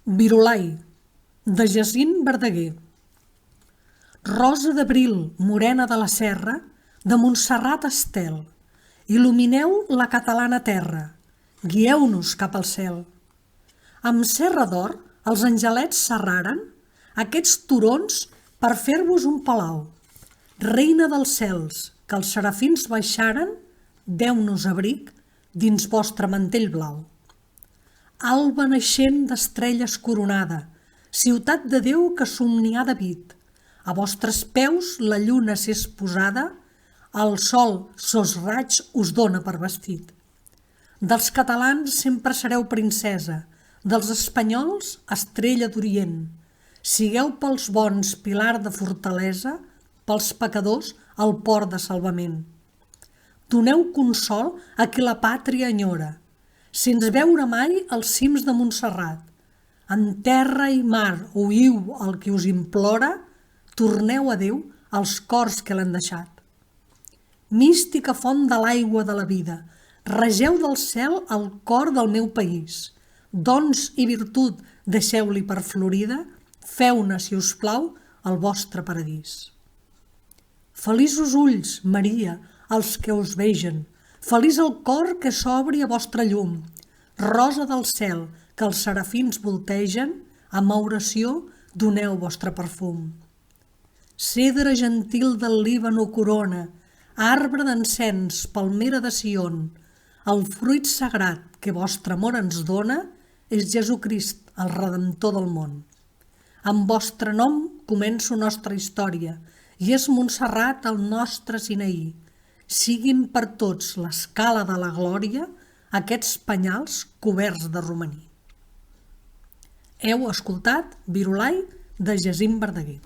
Virolai, de Jacint Verdaguer. Rosa d'abril, morena de la serra, de Montserrat estel, il·lumineu la catalana terra, guieu-nos cap al cel. Amb serra d'or els angelets serraren aquests turons per fer-vos un palau. Reina dels cels, que els serafins baixaren, deu-nos abric dins vostre mantell blau. Alba naixent d'estrelles coronada, ciutat de Déu que somnià David, a vostres peus la lluna s'és posada, el sol sos raig us dóna per vestit. Dels catalans sempre sereu princesa, dels espanyols estrella d'Orient. Sigueu pels bons pilar de fortalesa, pels pecadors el port de salvament. Doneu consol a qui la pàtria enyora, sense veure mai els cims de Montserrat. En terra i mar oïu el que us implora, torneu a Déu els cors que l'han deixat. Mística font de l'aigua de la vida, regeu del cel el cor del meu país. Dons i virtut deixeu-li per florida, feu-ne, si us plau, el vostre paradís. Feliços ulls, Maria, els que us vegen, feliç el cor que s'obri a vostra llum, rosa del cel que els serafins voltegen, amb oració doneu vostre perfum. Cedre gentil del Líbano corona, arbre d'encens, palmera de Sion, el fruit sagrat que vostre amor ens dona és Jesucrist, el Redemptor del món. Amb vostre nom començo nostra història i és Montserrat el nostre Sinaí. Siguin per tots l'escala de la glòria aquests penyals coberts de romaní. Heu escoltat Virolai, de Jacint Verdaguer.